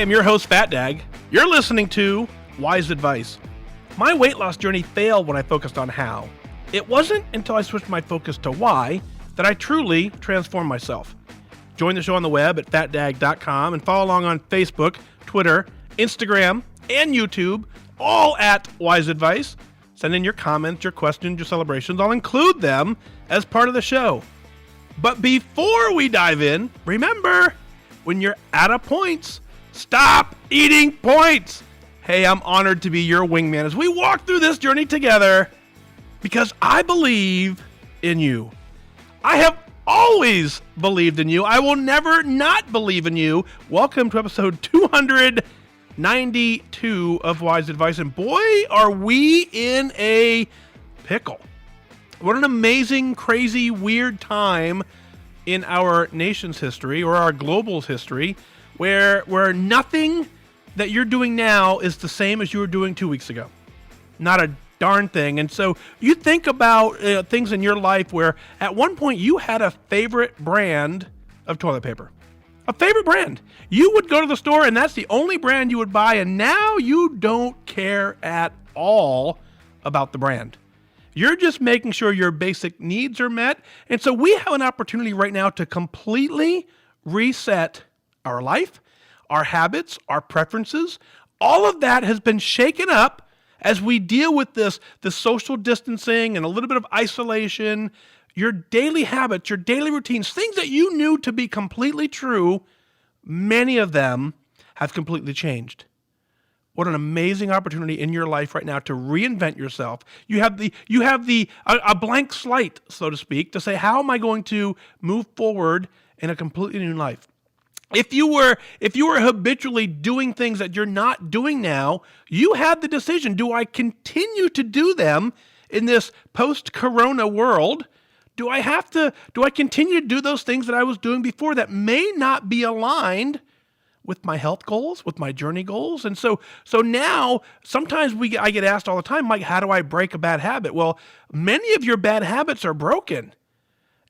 I am your host, FatDag. You're listening to Wise Advice. My weight loss journey failed when I focused on how. It wasn't until I switched my focus to why that I truly transformed myself. Join the show on the web at fatdag.com and follow along on Facebook, Twitter, Instagram, and YouTube, all at Wise Advice. Send in your comments, your questions, your celebrations. I'll include them as part of the show. But before we dive in, remember, when you're out of points, stop eating points. Hey, I'm honored to be your wingman as we walk through this journey together because I believe in you. I have always believed in you. I will never not believe in you. Welcome to episode 292 of Wise Advice. And boy, are we in a pickle. What an amazing, crazy, weird time in our nation's history or our global's history where nothing that you're doing now is the same as you were doing 2 weeks ago. Not a darn thing. And so you think about things in your life where at one point you had a favorite brand of toilet paper. A favorite brand. You would go to the store and that's the only brand you would buy, and now you don't care at all about the brand. You're just making sure your basic needs are met. And so we have an opportunity right now to completely reset our life, our habits, our preferences. All of that has been shaken up as we deal with this social distancing and a little bit of isolation. Your daily habits, your daily routines, things that you knew to be completely true, many of them have completely changed. What an amazing opportunity in your life right now to reinvent yourself. You have a blank slate, so to speak, to say, how am I going to move forward in a completely new life? If you were habitually doing things that you're not doing now, you have the decision. Do I continue to do them in this post-corona world? Do I continue to do those things that I was doing before that may not be aligned with my health goals, with my journey goals? And so now sometimes I get asked all the time, Mike, how do I break a bad habit? Well, many of your bad habits are broken.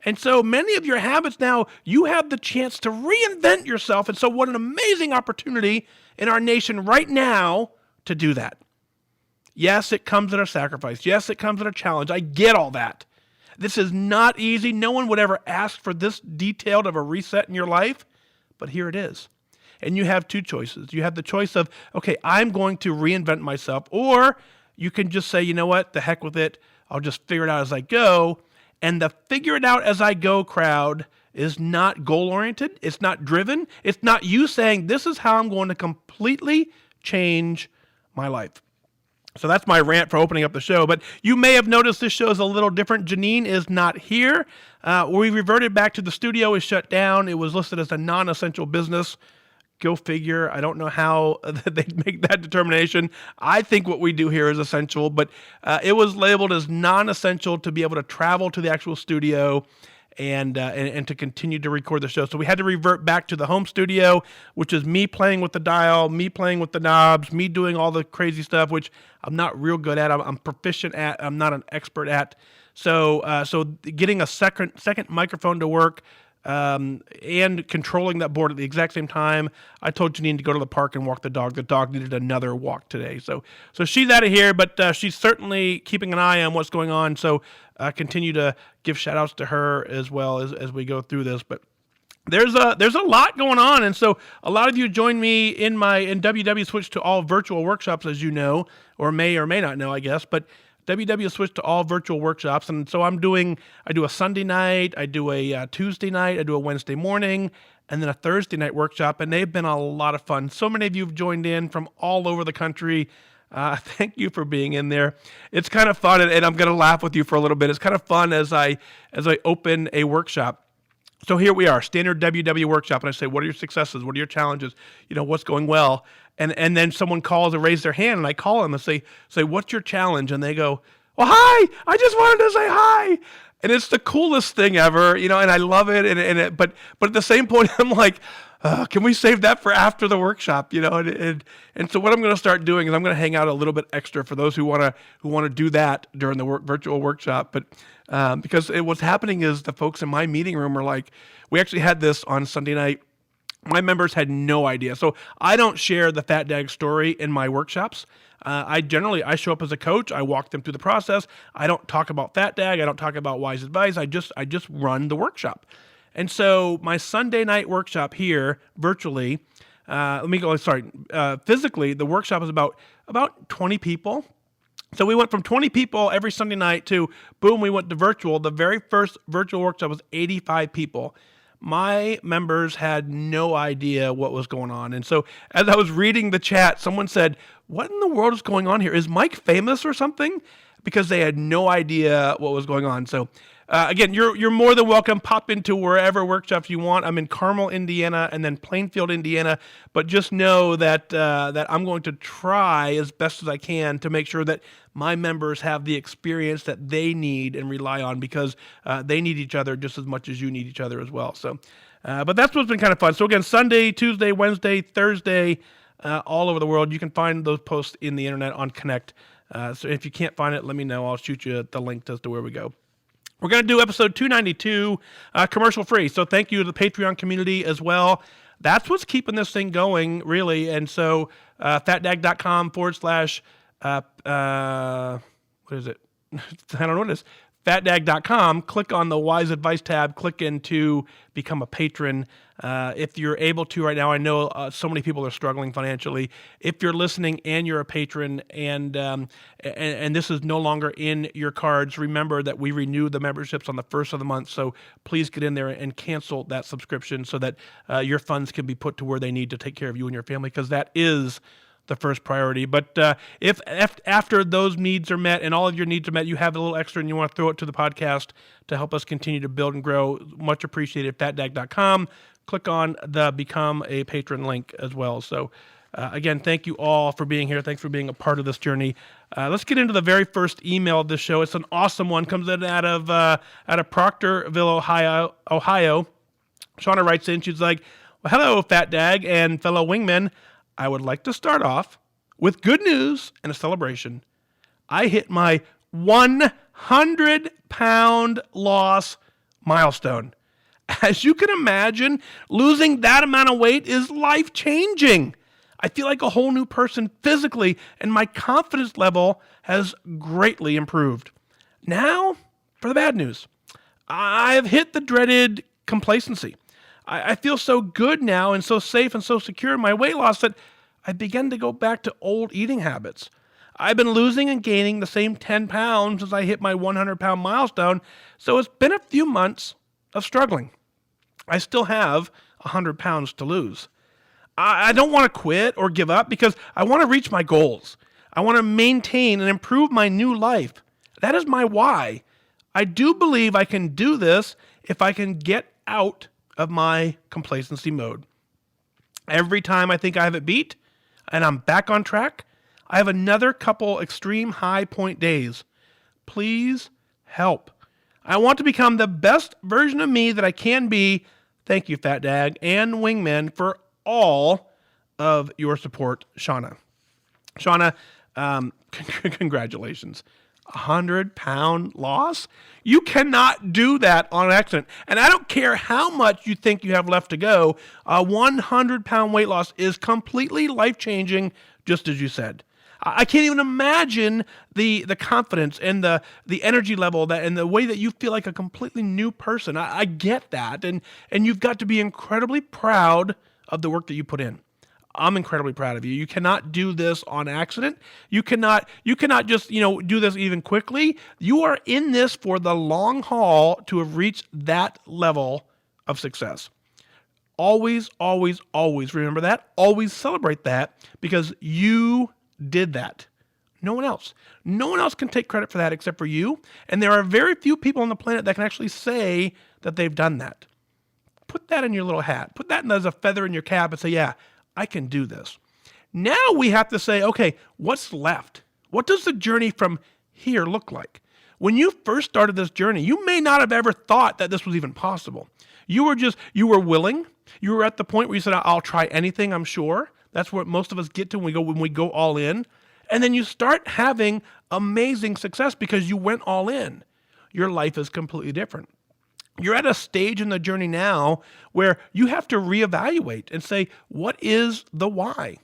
And so many of your habits now, you have the chance to reinvent yourself. And so what an amazing opportunity in our nation right now to do that. Yes, it comes at a sacrifice. Yes, it comes at a challenge. I get all that. This is not easy. No one would ever ask for this detailed of a reset in your life, but here it is. And you have two choices. You have the choice of, okay, I'm going to reinvent myself, or you can just say, you know what, the heck with it. I'll just figure it out as I go. And the figure it out as I go crowd is not goal-oriented. It's not driven. It's not you saying, this is how I'm going to completely change my life. So that's my rant for opening up the show. But you may have noticed this show is a little different. Janine is not here. We reverted back to the studio. Is shut down. It was listed as a non-essential business. Go figure. I don't know how they'd make that determination. I think what we do here is essential, but it was labeled as non-essential to be able to travel to the actual studio and to continue to record the show. So we had to revert back to the home studio, which is me playing with the dial, me playing with the knobs, me doing all the crazy stuff, which I'm not real good at. I'm proficient at. I'm not an expert at. So getting a second microphone to work, and controlling that board at the exact same time. I told Janine to go to the park and walk the dog. The dog needed another walk today. So she's out of here, but she's certainly keeping an eye on what's going on. So continue to give shout outs to her as well as we go through this. But there's a lot going on. And so a lot of you joined me in WW switched to all virtual workshops, as you know, or may not know, I guess, but WW switched to all virtual workshops, and so I do a Sunday night, I do a Tuesday night, I do a Wednesday morning, and then a Thursday night workshop, and they've been a lot of fun. So many of you have joined in from all over the country. Thank you for being in there. It's kind of fun, and I'm going to laugh with you for a little bit. It's kind of fun as I open a workshop. So here we are, standard WW workshop, and I say, what are your successes? What are your challenges? What's going well? And then someone calls and raises their hand, and I call them and say, what's your challenge? And they go, well, hi, I just wanted to say hi. And it's the coolest thing ever, and I love it. But at the same point, I'm like, can we save that for after the workshop? And so what I'm going to start doing is I'm going to hang out a little bit extra for those who want to do that during the virtual workshop. But because what's happening is the folks in my meeting room are like, we actually had this on Sunday night. My members had no idea. So I don't share the FatDag story in my workshops. I show up as a coach. I walk them through the process. I don't talk about FatDag. I don't talk about wise advice. I just run the workshop. And so my Sunday night workshop here virtually, physically, the workshop is about 20 people. So we went from 20 people every Sunday night to, boom, we went to virtual. The very first virtual workshop was 85 people. My members had no idea what was going on. And so as I was reading the chat, someone said, what in the world is going on here? Is Mike famous or something? Because they had no idea what was going on. So again, you're more than welcome. Pop into wherever workshops you want. I'm in Carmel, Indiana, and then Plainfield, Indiana. But just know that I'm going to try as best as I can to make sure that my members have the experience that they need and rely on, because they need each other just as much as you need each other as well. So, but that's what's been kind of fun. So again, Sunday, Tuesday, Wednesday, Thursday, all over the world. You can find those posts in the internet on Connect. So if you can't find it, let me know. I'll shoot you the link as to where we go. We're going to do episode 292 commercial free. So thank you to the Patreon community as well. That's what's keeping this thing going, really. And so fatdag.com / what is it? I don't know what it is. Fatdag.com, click on the Wise Advice tab, click into become a patron. If you're able to right now, I know so many people are struggling financially. If you're listening and you're a patron and this is no longer in your cards, remember that we renew the memberships on the first of the month. So please get in there and cancel that subscription so that your funds can be put to where they need to take care of you and your family, because that is the first priority. But if after those needs are met and all of your needs are met, you have a little extra and you want to throw it to the podcast to help us continue to build and grow, much appreciated. Fatdag.com. Click on the Become a Patron link as well. So again, thank you all for being here. Thanks for being a part of this journey. Let's get into the very first email of this show. It's an awesome one. Comes in out of Proctorville, Ohio. Shawna writes in. She's like, well, hello, FatDag and fellow wingmen. I would like to start off with good news and a celebration. I hit my 100-pound loss milestone. As you can imagine, losing that amount of weight is life-changing. I feel like a whole new person physically, and my confidence level has greatly improved. Now, for the bad news. I've hit the dreaded complacency. I feel so good now and so safe and so secure in my weight loss that I began to go back to old eating habits. I've been losing and gaining the same 10 pounds as I hit my 100-pound milestone, so it's been a few months of struggling. I still have 100 pounds to lose. I don't want to quit or give up because I want to reach my goals. I want to maintain and improve my new life. That is my why. I do believe I can do this if I can get out of my complacency mode. Every time I think I have it beat and I'm back on track, I have another couple extreme high point days. Please help. I want to become the best version of me that I can be. Thank you, FatDag and Wingman, for all of your support, Shawna. Shawna, congratulations. 100-pound loss? You cannot do that on accident. And I don't care how much you think you have left to go. A 100-pound weight loss is completely life-changing, just as you said. I can't even imagine the confidence and the energy level that and the way that you feel like a completely new person. I get that. And you've got to be incredibly proud of the work that you put in. I'm incredibly proud of you. You cannot do this on accident. You cannot just, do this even quickly. You are in this for the long haul to have reached that level of success. Always, always, always remember that. Always celebrate that because you did that. No one else. No one else can take credit for that except for you. And there are very few people on the planet that can actually say that they've done that. Put that in your little hat. Put that as a feather in your cap and say, yeah, I can do this. Now we have to say, okay, what's left? What does the journey from here look like? When you first started this journey, you may not have ever thought that this was even possible. You were willing. You were at the point where you said, I'll try anything, I'm sure. That's what most of us get to when we go all in. And then you start having amazing success because you went all in. Your life is completely different. You're at a stage in the journey now where you have to reevaluate and say, what is the why?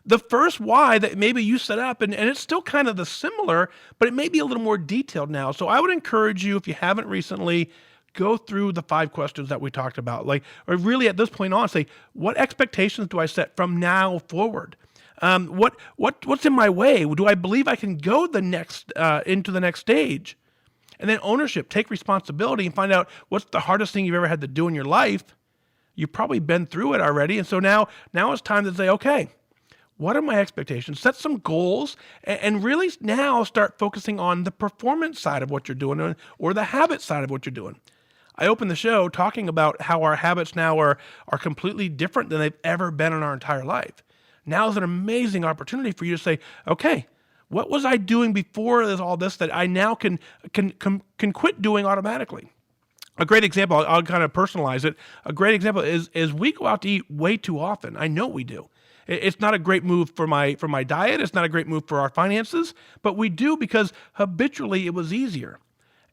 The first why that maybe you set up, and it's still kind of the similar, but it may be a little more detailed now. So I would encourage you, if you haven't recently, go through the 5 questions that we talked about. Or really at this point on, say, what expectations do I set from now forward? What's in my way? Do I believe I can go into the next stage? And then ownership, take responsibility and find out what's the hardest thing you've ever had to do in your life. You've probably been through it already. And so now it's time to say, okay, what are my expectations? Set some goals and really now start focusing on the performance side of what you're doing or the habit side of what you're doing. I opened the show talking about how our habits now are completely different than they've ever been in our entire life. Now is an amazing opportunity for you to say, okay, what was I doing before all this that I now can quit doing automatically? A great example, I'll kind of personalize it. A great example is we go out to eat way too often. I know we do. It's not a great move for my diet. It's not a great move for our finances, but we do because habitually it was easier.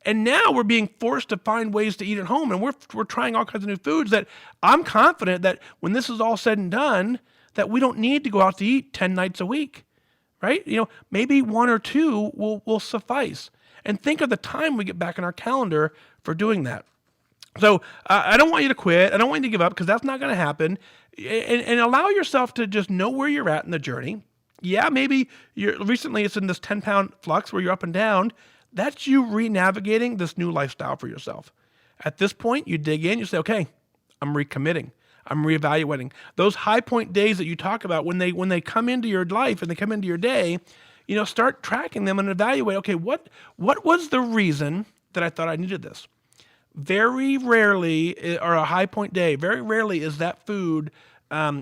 And now we're being forced to find ways to eat at home, and we're trying all kinds of new foods that I'm confident that when this is all said and done, that we don't need to go out to eat 10 nights a week, right? Maybe 1 or 2 will suffice. And think of the time we get back in our calendar for doing that. So I don't want you to quit. I don't want you to give up because that's not going to happen. And allow yourself to just know where you're at in the journey. Yeah, maybe recently it's in this 10-pound flux where you're up and down. That's you re-navigating this new lifestyle for yourself. At this point, you dig in, you say, okay, I'm recommitting. I'm reevaluating. Those high point days that you talk about, when they come into your life and they come into your day, start tracking them and evaluate, okay, what was the reason that I thought I needed this? Very rarely, or a high point day, very rarely is that food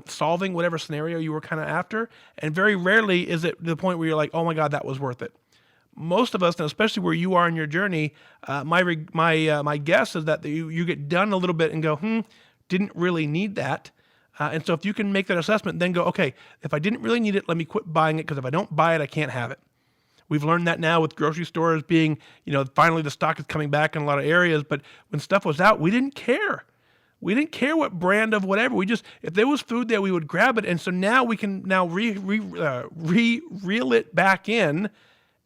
solving whatever scenario you were kind of after. And very rarely is it the point where you're like, oh my God, that was worth it. Most of us, and especially where you are in your journey, my guess is that you get done a little bit and go, didn't really need that. And so if you can make that assessment, then go, okay, if I didn't really need it, let me quit buying it because if I don't buy it, I can't have it. We've learned that now with grocery stores being, finally the stock is coming back in a lot of areas. But when stuff was out, we didn't care. We didn't care what brand of whatever. If there was food there, we would grab it. And so now we can reel it back in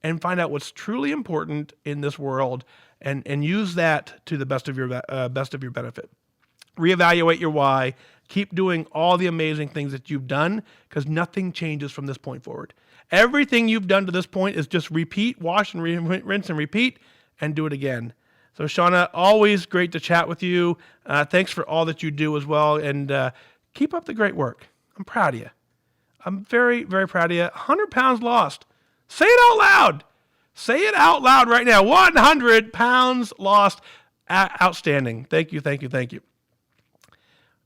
and find out what's truly important in this world and use that to the best of your benefit. Reevaluate your why. Keep doing all the amazing things that you've done because nothing changes from this point forward. Everything you've done to this point is just repeat, wash and rinse and repeat, and do it again. So Shawna, always great to chat with you. Thanks for all that you do as well, and keep up the great work. I'm proud of you. I'm very, very proud of you. 100 pounds lost. Say it out loud. Say it out loud right now. 100 pounds lost. Outstanding. Thank you, thank you, thank you.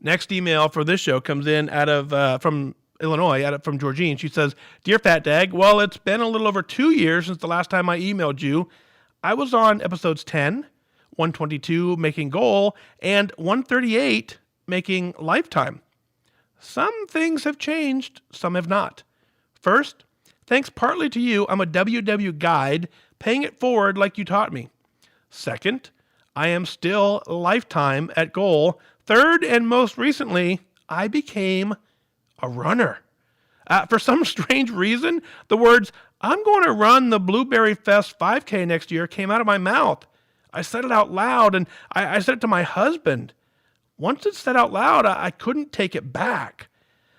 Next email for this show comes in from Illinois, from Georgene. She says, Dear FatDag, well, it's been a little over 2 years since the last time I emailed you. I was on episodes 10, 122, Making Goal, and 138, Making Lifetime. Some things have changed, some have not. First, thanks partly to you, I'm a WW guide, paying it forward like you taught me. Second, I am still lifetime at goal. Third, and most recently, I became a runner. For some strange reason, the words, I'm going to run the Blueberry Fest 5K next year came out of my mouth. I said it out loud, and I said it to my husband. Once it's said out loud, I couldn't take it back.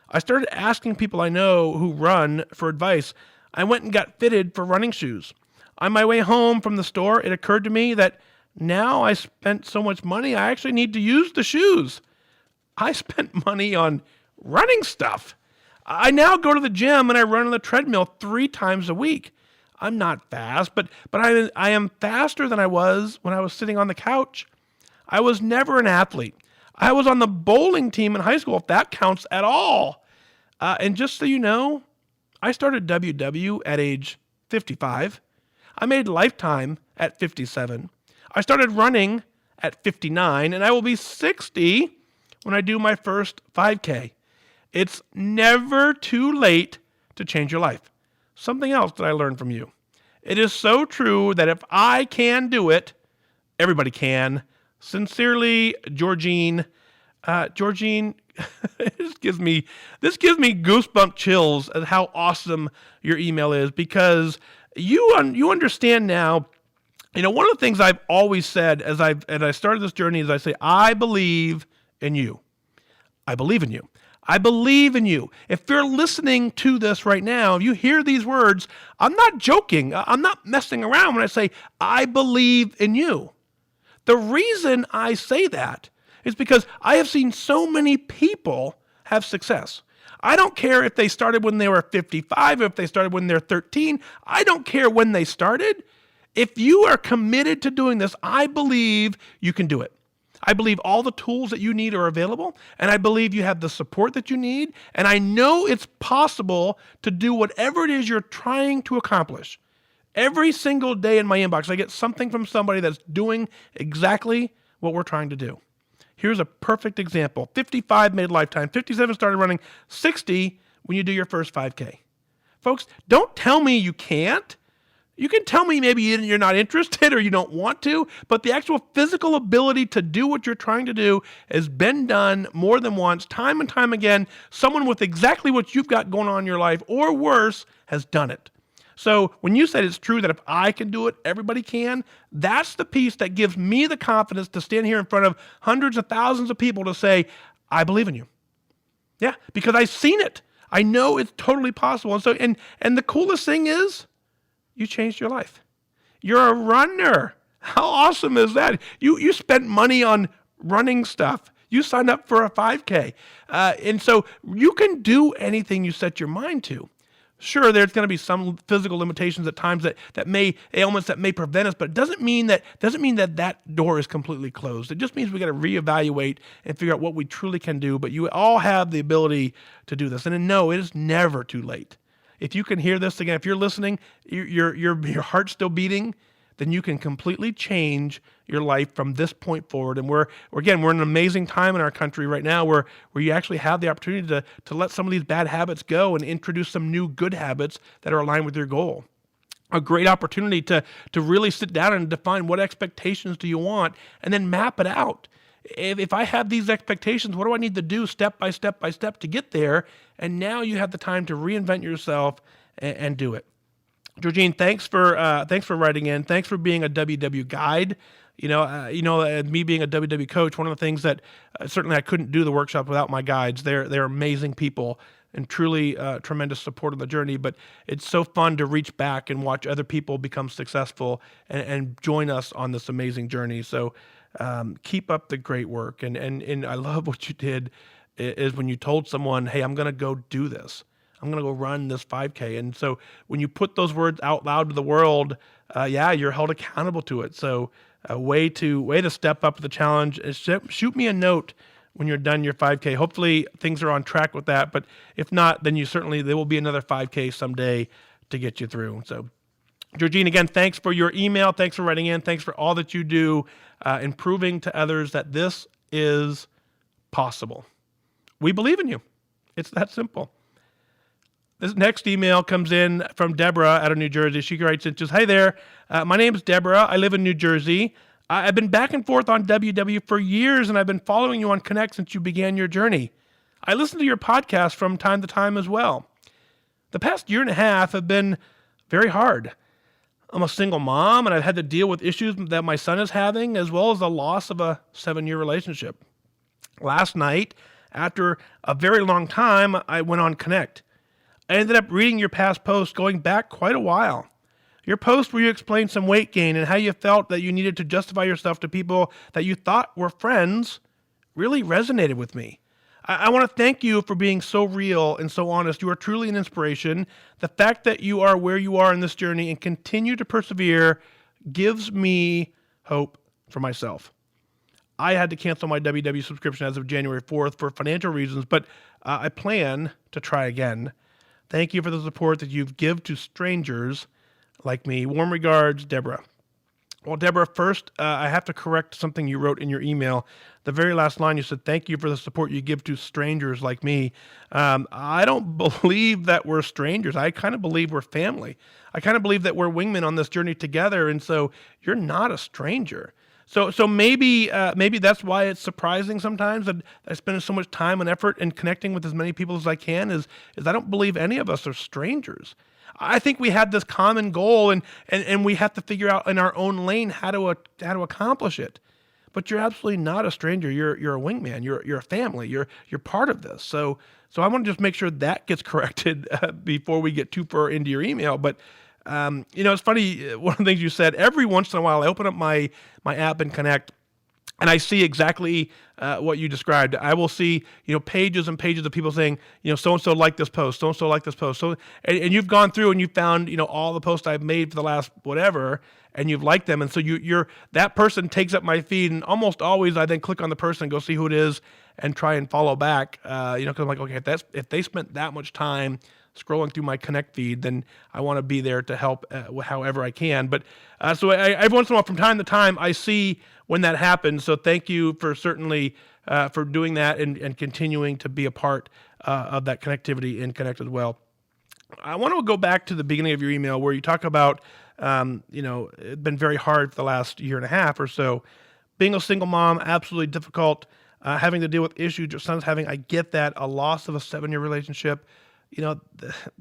I started asking people I know who run for advice. I went and got fitted for running shoes. On my way home from the store, it occurred to me that now I spent so much money, I actually need to use the shoes. I spent money on running stuff. I now go to the gym and I run on the treadmill 3 times a week. I'm not fast, but I am faster than I was when I was sitting on the couch. I was never an athlete. I was on the bowling team in high school, if that counts at all. And just so you know, I started WW at age 55. I made Lifetime at 57. I started running at 59, and I will be 60 when I do my first 5K. It's never too late to change your life. Something else that I learned from you. It is so true that if I can do it, everybody can. Sincerely, Georgene. Georgene, this gives me goosebump chills at how awesome your email is, because you understand now. One of the things I've always said as I started this journey is I say, I believe in you. I believe in you. I believe in you. If you're listening to this right now, if you hear these words, I'm not joking. I'm not messing around when I say, I believe in you. The reason I say that is because I have seen so many people have success. I don't care if they started when they were 55 or if they started when they're 13. I don't care when they started. If you are committed to doing this, I believe you can do it. I believe all the tools that you need are available, and I believe you have the support that you need, and I know it's possible to do whatever it is you're trying to accomplish. Every single day in my inbox, I get something from somebody that's doing exactly what we're trying to do. Here's a perfect example. 55 made lifetime, 57 started running, 60 when you do your first 5K. Folks, don't tell me you can't. You can tell me maybe you're not interested or you don't want to, but the actual physical ability to do what you're trying to do has been done more than once, time and time again. Someone with exactly what you've got going on in your life or worse has done it. So when you said it's true that if I can do it, everybody can, that's the piece that gives me the confidence to stand here in front of hundreds of thousands of people to say, I believe in you. Yeah, because I've seen it. I know it's totally possible. And so, and the coolest thing is, you changed your life. You're a runner. How awesome is that? You spent money on running stuff. You signed up for a 5K. And so you can do anything you set your mind to. Sure, there's going to be some physical limitations at times ailments that may prevent us, but it doesn't mean that door is completely closed. It just means we got to reevaluate and figure out what we truly can do. But you all have the ability to do this. And no, it is never too late. If you can hear this again, if you're listening, your heart's still beating, then you can completely change your life from this point forward. And we're in an amazing time in our country right now where you actually have the opportunity to let some of these bad habits go and introduce some new good habits that are aligned with your goal. A great opportunity to really sit down and define what expectations do you want and then map it out. If I have these expectations, what do I need to do step by step to get there? And now you have the time to reinvent yourself and do it. Georgene, thanks for writing in. Thanks for being a WW guide. Me being a WW coach, one of the things that certainly I couldn't do the workshop without my guides. They're amazing people and truly tremendous support of the journey. But it's so fun to reach back and watch other people become successful and join us on this amazing journey. So keep up the great work. And I love what you did is when you told someone, hey, I'm going to go do this. I'm going to go run this 5K. And so when you put those words out loud to the world, you're held accountable to it. So a way to step up to the challenge is shoot me a note when you're done your 5K. Hopefully things are on track with that. But if not, then there will be another 5K someday to get you through. So Georgene, again, thanks for your email. Thanks for writing in. Thanks for all that you do in proving to others that this is possible. We believe in you. It's that simple. This next email comes in from Deborah out of New Jersey. She writes in, hey there, my name is Deborah. I live in New Jersey. I've been back and forth on WW for years, and I've been following you on Connect since you began your journey. I listen to your podcast from time to time as well. The past year and a half have been very hard. I'm a single mom, and I've had to deal with issues that my son is having, as well as the loss of a 7-year relationship. Last night, after a very long time, I went on Connect. I ended up reading your past post going back quite a while. Your post where you explained some weight gain and how you felt that you needed to justify yourself to people that you thought were friends really resonated with me. I want to thank you for being so real and so honest. You are truly an inspiration. The fact that you are where you are in this journey and continue to persevere gives me hope for myself. I had to cancel my WW subscription as of January 4th for financial reasons, but I plan to try again. Thank you for the support that you've given to strangers like me. Warm regards, Deborah. Well, Deborah, first, I have to correct something you wrote in your email. The very last line, you said, thank you for the support you give to strangers like me. I don't believe that we're strangers. I kind of believe we're family. I kind of believe that we're wingmen on this journey together, and so you're not a stranger. So maybe that's why it's surprising sometimes that I spend so much time and effort in connecting with as many people as I can. Is I don't believe any of us are strangers. I think we have this common goal, and we have to figure out in our own lane how to accomplish it. But you're absolutely not a stranger. You're a wingman. You're a family. You're part of this. So I want to just make sure that gets corrected before we get too far into your email. But it's funny. One of the things you said, every once in a while, I open up my app and connect, and I see exactly what you described. I will see, pages and pages of people saying, so-and-so liked this post, so-and-so liked this post. And you've gone through and you found, all the posts I've made for the last whatever, and you've liked them. And so you're that person takes up my feed, and almost always I then click on the person and go see who it is and try and follow back, because I'm like, okay, if they spent that much time scrolling through my Connect feed, then I want to be there to help however I can. But so every once in a while, from time to time, I see when that happens. So thank you for certainly for doing that and continuing to be a part of that connectivity and Connect as well. I want to go back to the beginning of your email where you talk about, it's been very hard for the last year and a half or so. Being a single mom, absolutely difficult. Having to deal with issues your son's having, I get that. A loss of a 7-year relationship,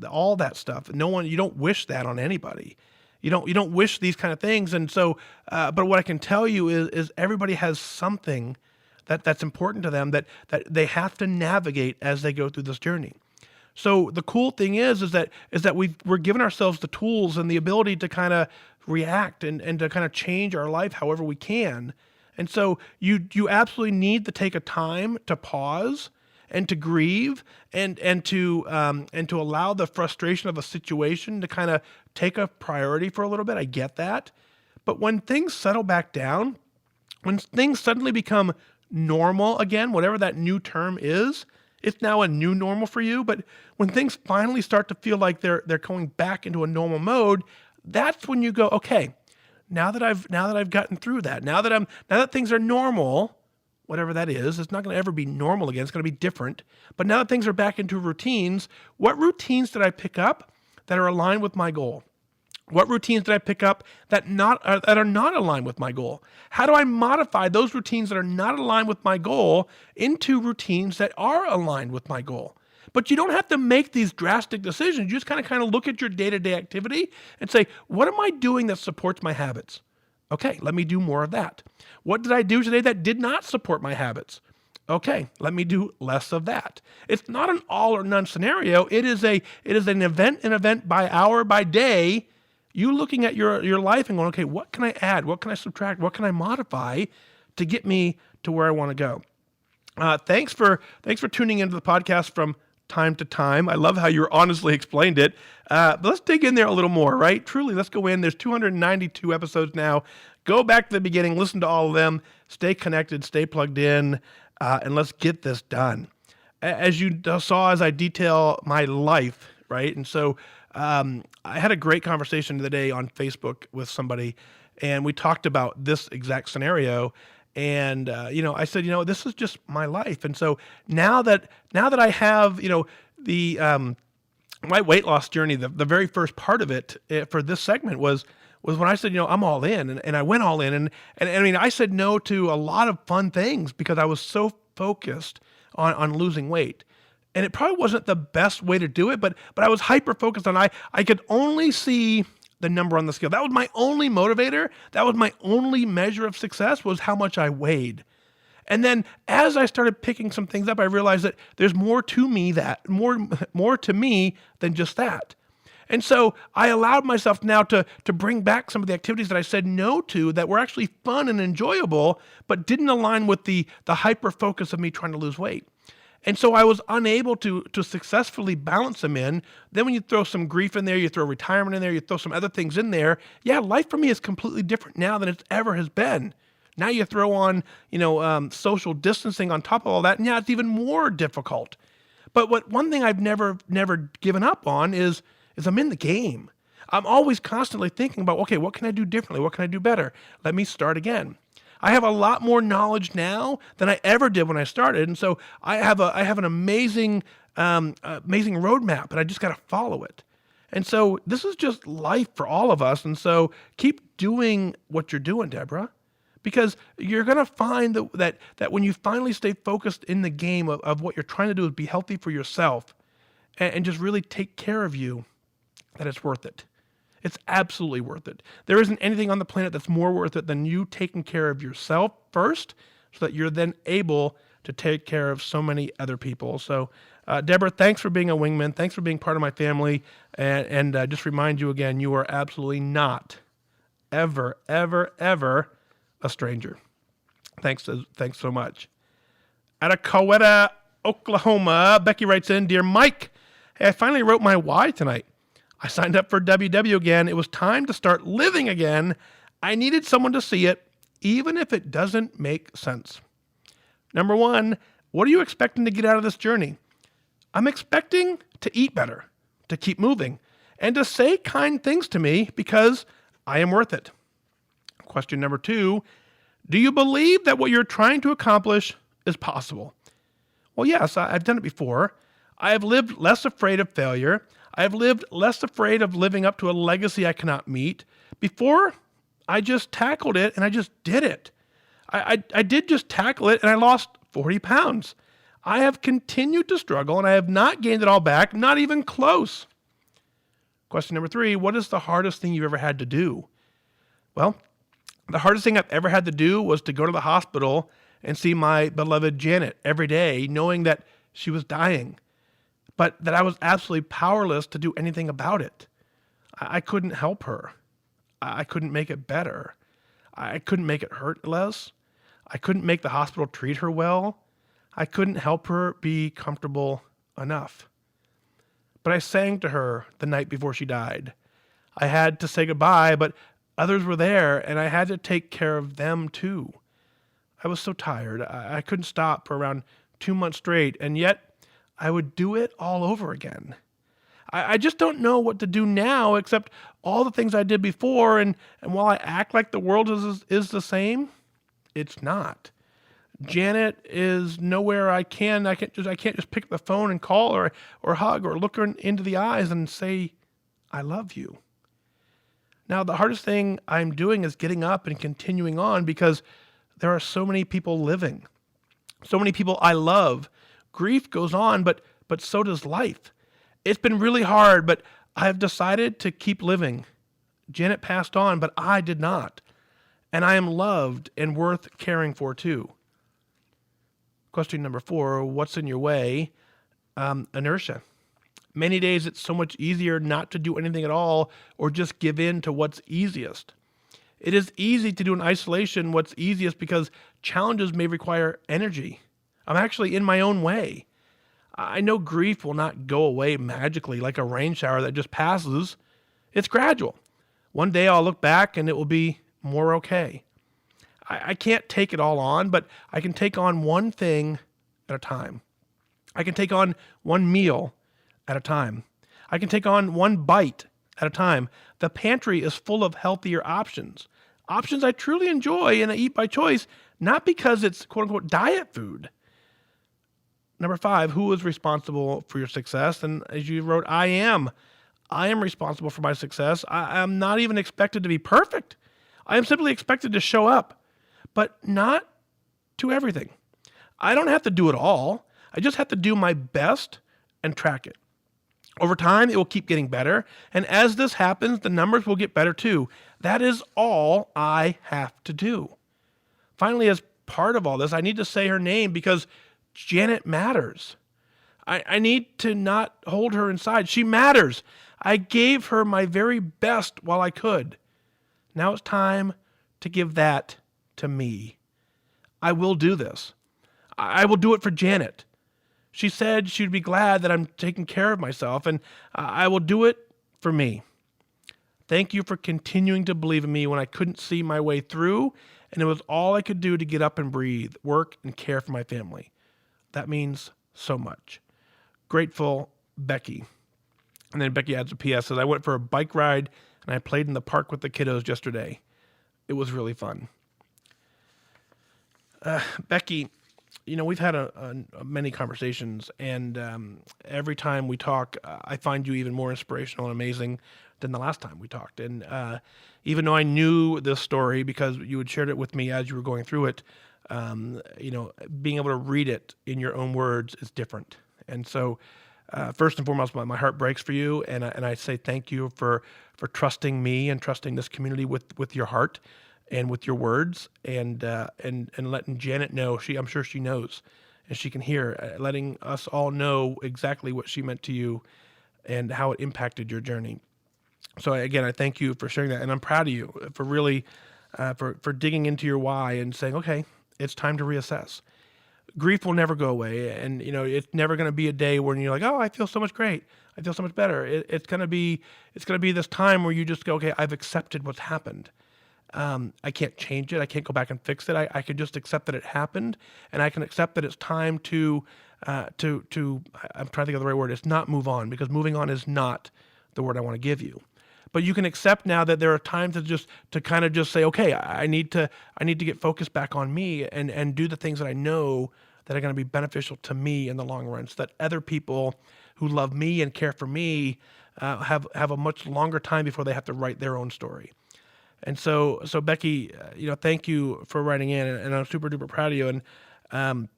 all that stuff. You don't wish that on anybody. You don't wish these kind of things. And so, but what I can tell you is everybody has something that's important to them that they have to navigate as they go through this journey. So the cool thing is that we're giving ourselves the tools and the ability to kind of react and to kind of change our life however we can. And so you absolutely need to take a time to pause and to grieve and to allow the frustration of a situation to kind of take a priority for a little bit. I get that. But when things settle back down, when things suddenly become normal again, whatever that new term is, it's now a new normal for you. But when things finally start to feel like they're going back into a normal mode, that's when you go, okay, now that I've gotten through that, now that things are normal, whatever that is, it's not going to ever be normal again. It's going to be different. But now that things are back into routines, what routines did I pick up that are aligned with my goal? What routines did I pick up that are not aligned with my goal? How do I modify those routines that are not aligned with my goal into routines that are aligned with my goal? But you don't have to make these drastic decisions. You just kind of look at your day-to-day activity and say, what am I doing that supports my habits? Okay, let me do more of that. What did I do today that did not support my habits? Okay, let me do less of that. It's not an all or none scenario. It is an event by hour, by day. You looking at your life and going, okay, what can I add? What can I subtract? What can I modify to get me to where I want to go? Thanks for tuning into the podcast from time to time. I love how you honestly explained it. But let's dig in there a little more, right? Truly, let's go in. There's 292 episodes now. Go back to the beginning, listen to all of them, stay connected, stay plugged in, and let's get this done. As you saw, as I detail my life, right? And so I had a great conversation the other day on Facebook with somebody, and we talked about this exact scenario. And I said, this is just my life. And so now that I have, the my weight loss journey, the very first part of it for this segment was when I said, I'm all in, and I went all in, and I mean, I said no to a lot of fun things because I was so focused on losing weight. And it probably wasn't the best way to do it, but I was hyper focused on, I could only see the number on the scale. That was my only motivator. That was my only measure of success, was how much I weighed. And then as I started picking some things up, I realized that there's more to me more to me than just that. And so I allowed myself now to bring back some of the activities that I said no to that were actually fun and enjoyable, but didn't align with the hyper focus of me trying to lose weight. And so I was unable to successfully balance them in. Then when you throw some grief in there, you throw retirement in there, you throw some other things in there, life for me is completely different now than it ever has been. Now you throw on, social distancing on top of all that, and it's even more difficult. But one thing I've never given up on is I'm in the game. I'm always constantly thinking about, okay, what can I do differently? What can I do better? Let me start again. I have a lot more knowledge now than I ever did when I started, and so I have an amazing roadmap, and I just got to follow it. And so this is just life for all of us, and so keep doing what you're doing, Deborah, Because you're going to find that when you finally stay focused in the game of what you're trying to do is be healthy for yourself and just really take care of you, that it's worth it. It's absolutely worth it. There isn't anything on the planet that's more worth it than you taking care of yourself first so that you're then able to take care of so many other people. So, Deborah, thanks for being a wingman. Thanks for being part of my family. And just remind you again, you are absolutely not ever, ever, ever a stranger. Thanks so much. Out of Coweta, Oklahoma, Becky writes in, Dear Mike, hey, I finally wrote my why tonight. I signed up for WW again. It was time to start living again. I needed someone to see it, even if it doesn't make sense. Number one, what are you expecting to get out of this journey? I'm expecting to eat better, to keep moving, and to say kind things to me because I am worth it. Question number two, do you believe that what you're trying to accomplish is possible? Well, yes, I've done it before. I have lived less afraid of failure. I have lived less afraid of living up to a legacy I cannot meet. Before, I just tackled it and I just did it. I did just tackle it and I lost 40 pounds. I have continued to struggle and I have not gained it all back, not even close. Question number three, what is the hardest thing you've ever had to do? Well, the hardest thing I've ever had to do was to go to the hospital and see my beloved Janet every day, knowing that she was dying, but that I was absolutely powerless to do anything about it. I couldn't help her. I couldn't make it better. I couldn't make it hurt less. I couldn't make the hospital treat her well. I couldn't help her be comfortable enough. But I sang to her the night before she died. I had to say goodbye, but others were there, and I had to take care of them too. I was so tired. I couldn't stop for around 2 months straight, and yet I would do it all over again. I just don't know what to do now except all the things I did before, and while I act like the world is the same, it's not. Janet is nowhere I can't just pick up the phone and call her or hug or look her into the eyes and say, I love you. Now, the hardest thing I'm doing is getting up and continuing on because there are so many people living, so many people I love. Grief goes on, but so does life. It's been really hard, but I have decided to keep living. Janet passed on, but I did not. And I am loved and worth caring for too. Question number 4, what's in your way? Inertia. Many days it's so much easier not to do anything at all or just give in to what's easiest. It is easy to do in isolation what's easiest because challenges may require energy. I'm actually in my own way. I know grief will not go away magically like a rain shower that just passes. It's gradual. One day I'll look back and it will be more okay. I can't take it all on, but I can take on one thing at a time. I can take on one meal at a time. I can take on one bite at a time. The pantry is full of healthier options. Options I truly enjoy and I eat by choice, not because it's quote unquote diet food. Number 5, who is responsible for your success? And as you wrote, I am responsible for my success. I am not even expected to be perfect. I am simply expected to show up, but not to everything. I don't have to do it all. I just have to do my best and track it. Over time, it will keep getting better. And as this happens, the numbers will get better too. That is all I have to do. Finally, as part of all this, I need to say her name because Janet matters. I need to not hold her inside. She matters. I gave her my very best while I could. Now it's time to give that to me. I will do this. I will do it for Janet. She said she'd be glad that I'm taking care of myself, and I will do it for me. Thank you for continuing to believe in me when I couldn't see my way through, and it was all I could do to get up and breathe, work, and care for my family. That means so much. Grateful, Becky. And then Becky adds a PS, says, I went for a bike ride, and I played in the park with the kiddos yesterday. It was really fun. Becky, we've had many conversations, and every time we talk, I find you even more inspirational and amazing than the last time we talked. And even though I knew this story because you had shared it with me as you were going through it, being able to read it in your own words is different. And so, first and foremost, my heart breaks for you, and I say thank you for trusting me and trusting this community with your heart and with your words, and letting Janet know. I'm sure she knows, and she can hear, letting us all know exactly what she meant to you and how it impacted your journey. So again, I thank you for sharing that, and I'm proud of you for really for digging into your why and saying, okay, it's time to reassess. Grief will never go away, and it's never going to be a day when you're like, oh, I feel so much great, I feel so much better. It's going to be this time where you just go, okay, I've accepted what's happened. I can't change it. I can't go back and fix it. I can just accept that it happened, and I can accept that it's time to I'm trying to think of the right word. It's not move on, because moving on is not the word I want to give you. But you can accept now that there are times to kind of just say, okay, I need to get focused back on me and do the things that I know that are going to be beneficial to me in the long run, so that other people who love me and care for me have a much longer time before they have to write their own story. And so Becky, thank you for writing in, and I'm super duper proud of you. And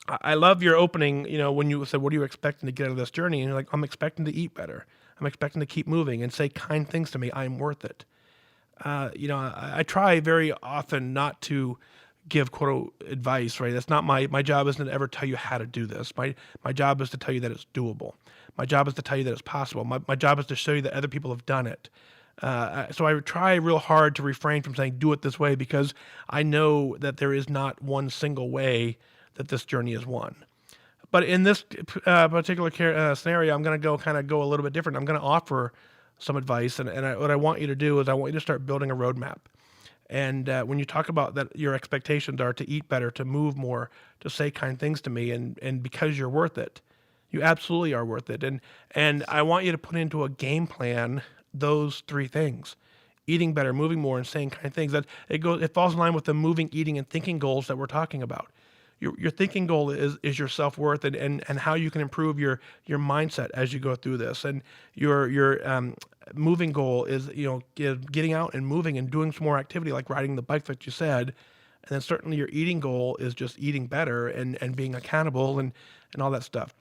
I love your opening, when you said, what are you expecting to get out of this journey? And you're like, I'm expecting to eat better. I'm expecting to keep moving and say kind things to me. I'm worth it. I try very often not to give quote advice, right? That's not my job. Isn't to ever tell you how to do this. My job is to tell you that it's doable. My job is to tell you that it's possible. My job is to show you that other people have done it. So I try real hard to refrain from saying do it this way, because I know that there is not one single way that this journey is won. But in this particular scenario, I'm going to go a little bit different. I'm going to offer some advice, and what I want you to do is I want you to start building a roadmap. And when you talk about that, your expectations are to eat better, to move more, to say kind things to me, and because you're worth it, you absolutely are worth it. And I want you to put into a game plan those three things: eating better, moving more, and saying kind things. That it falls in line with the moving, eating, and thinking goals that we're talking about. Your thinking goal is your self-worth and how you can improve your mindset as you go through this. And your moving goal is getting out and moving and doing some more activity, like riding the bike that you said. And then certainly your eating goal is just eating better and being accountable and all that stuff.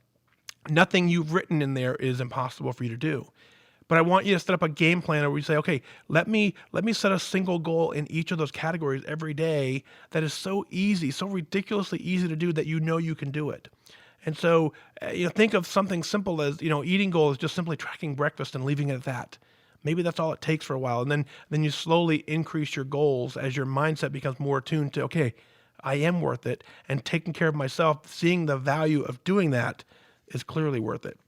Nothing you've written in there is impossible for you to do. But I want you to set up a game plan where you say, okay, let me set a single goal in each of those categories every day that is so easy, so ridiculously easy to do that you can do it. And so, think of something simple as, eating goal is just simply tracking breakfast and leaving it at that. Maybe that's all it takes for a while. And then you slowly increase your goals as your mindset becomes more attuned to, okay, I am worth it, and taking care of myself, seeing the value of doing that is clearly worth it.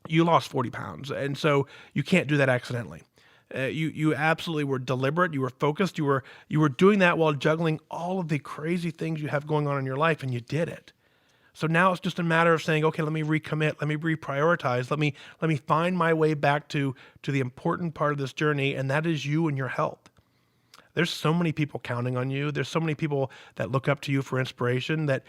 You lost 40 pounds, and so you can't do that accidentally. You absolutely were deliberate. You were focused. You were doing that while juggling all of the crazy things you have going on in your life, and you did it. So now it's just a matter of saying, okay, let me recommit, let me reprioritize, let me find my way back to the important part of this journey, and that is you and your health. There's so many people counting on you. There's so many people that look up to you for inspiration that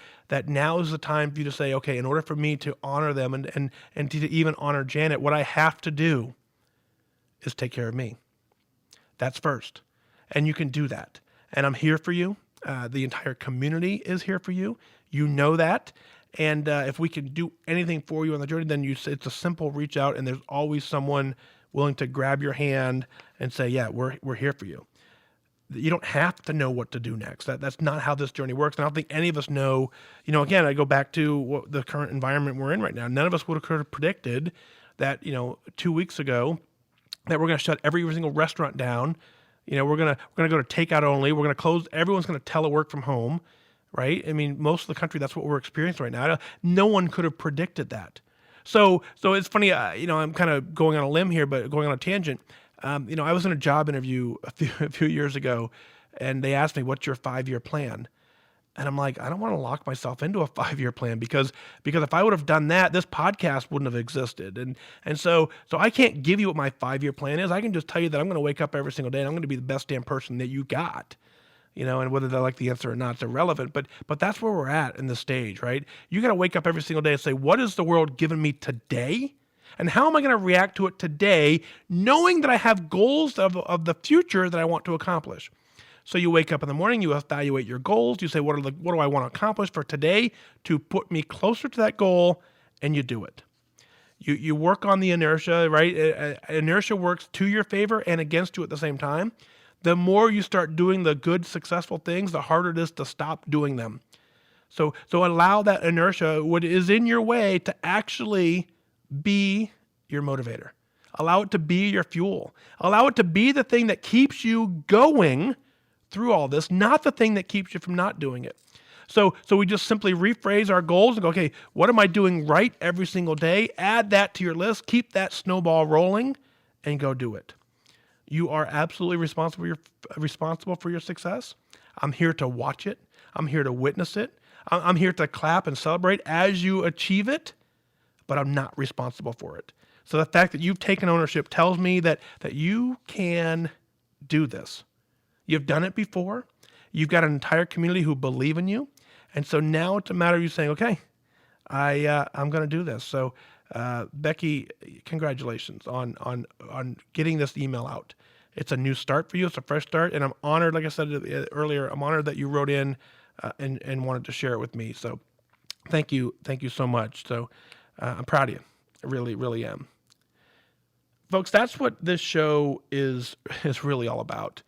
now is the time for you to say, okay, in order for me to honor them and to even honor Janet, what I have to do is take care of me. That's first. And you can do that. And I'm here for you. The entire community is here for you. You know that. And if we can do anything for you on the journey, then it's a simple reach out, and there's always someone willing to grab your hand and say, yeah, we're here for you. You don't have to know what to do next. That's not how this journey works. And I don't think any of us know, again, I go back to the current environment we're in right now. None of us would have predicted that, 2 weeks ago, that we're going to shut every single restaurant down. We're going to go to takeout only. We're going to close. Everyone's going to telework from home, right? I mean, most of the country, that's what we're experiencing right now. No one could have predicted that. So it's funny, I'm kind of going on a limb here, but going on a tangent. I was in a job interview a few years ago, and they asked me, what's your 5-year plan? And I'm like, I don't want to lock myself into a 5-year plan because if I would have done that, this podcast wouldn't have existed. And so I can't give you what my 5-year plan is. I can just tell you that I'm going to wake up every single day and I'm going to be the best damn person that you got. and whether they like the answer or not, it's irrelevant. But that's where we're at in this stage, right? You got to wake up every single day and say, what is the world giving me today? And how am I going to react to it today, knowing that I have goals of the future that I want to accomplish? So you wake up in the morning, you evaluate your goals, you say, what do I want to accomplish for today to put me closer to that goal, and you do it. You work on the inertia, right? Inertia works to your favor and against you at the same time. The more you start doing the good, successful things, the harder it is to stop doing them. So allow that inertia, what is in your way, to actually be your motivator. Allow it to be your fuel. Allow it to be the thing that keeps you going through all this, not the thing that keeps you from not doing it. So we just simply rephrase our goals and go, okay, what am I doing right every single day? Add that to your list, keep that snowball rolling, and go do it. You are absolutely responsible for your success. I'm here to watch it. I'm here to witness it. I'm here to clap and celebrate as you achieve it, but I'm not responsible for it. So the fact that you've taken ownership tells me that you can do this. You've done it before. You've got an entire community who believe in you. And so now it's a matter of you saying, okay, I'm going to do this. So Becky, congratulations on getting this email out. It's a new start for you. It's a fresh start. And I'm honored, like I said earlier, I'm honored that you wrote in and wanted to share it with me. So thank you so much. So I'm proud of you. I really, really am. Folks, that's what this show is really all about.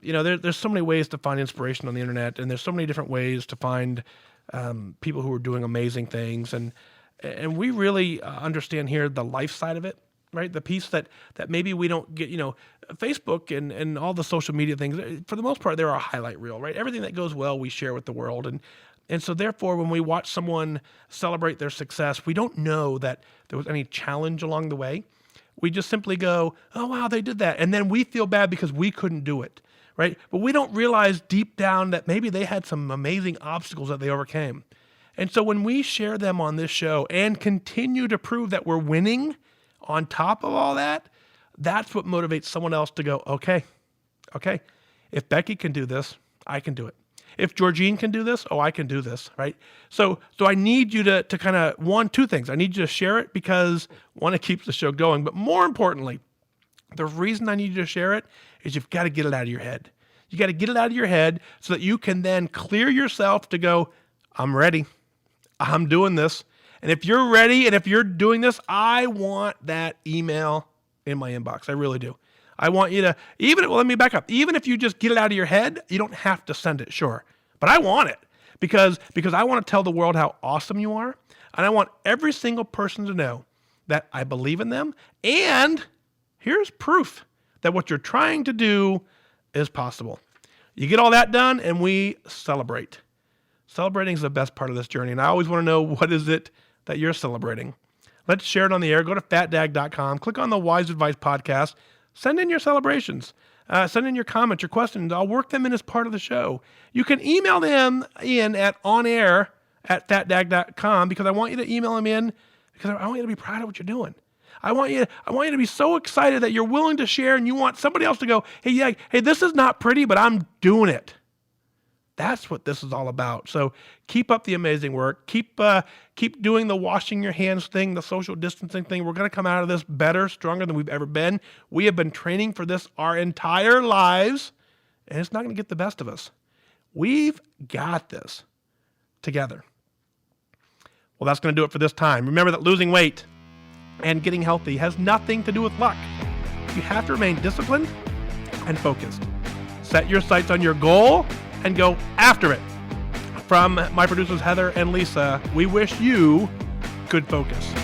There's so many ways to find inspiration on the internet, and there's so many different ways to find people who are doing amazing things. And we really understand here the life side of it, right? The piece that maybe we don't get, Facebook and all the social media things, for the most part, they're a highlight reel, right? Everything that goes well, we share with the world. And so therefore, when we watch someone celebrate their success, we don't know that there was any challenge along the way. We just simply go, oh, wow, they did that. And then we feel bad because we couldn't do it, right? But we don't realize deep down that maybe they had some amazing obstacles that they overcame. And so when we share them on this show and continue to prove that we're winning on top of all that, that's what motivates someone else to go, okay, if Becky can do this, I can do it. If Georgene can do this, I can do this, right? So I need you to kind of, two things. I need you to share it because, one, it keeps the show going. But more importantly, the reason I need you to share it is you've got to get it out of your head. You got to get it out of your head so that you can then clear yourself to go, I'm ready. I'm doing this. And if you're ready and if you're doing this, I want that email in my inbox. I really do. I want you to, let me back up. Even if you just get it out of your head, you don't have to send it, sure. But I want it because I want to tell the world how awesome you are. And I want every single person to know that I believe in them. And here's proof that what you're trying to do is possible. You get all that done and we celebrate. Celebrating is the best part of this journey. And I always want to know, what is it that you're celebrating? Let's share it on the air. Go to fatdag.com, click on the Wise Advice Podcast. Send in your celebrations. Send in your comments, your questions. I'll work them in as part of the show. You can email them in at onair@fatdag.com because I want you to email them in because I want you to be proud of what you're doing. I want you to be so excited that you're willing to share and you want somebody else to go, hey, this is not pretty, but I'm doing it. That's what this is all about. So keep up the amazing work. Keep doing the washing your hands thing, the social distancing thing. We're going to come out of this better, stronger than we've ever been. We have been training for this our entire lives, and it's not going to get the best of us. We've got this together. Well, that's going to do it for this time. Remember that losing weight and getting healthy has nothing to do with luck. You have to remain disciplined and focused. Set your sights on your goal and go after it. From my producers Heather and Lisa, we wish you good focus.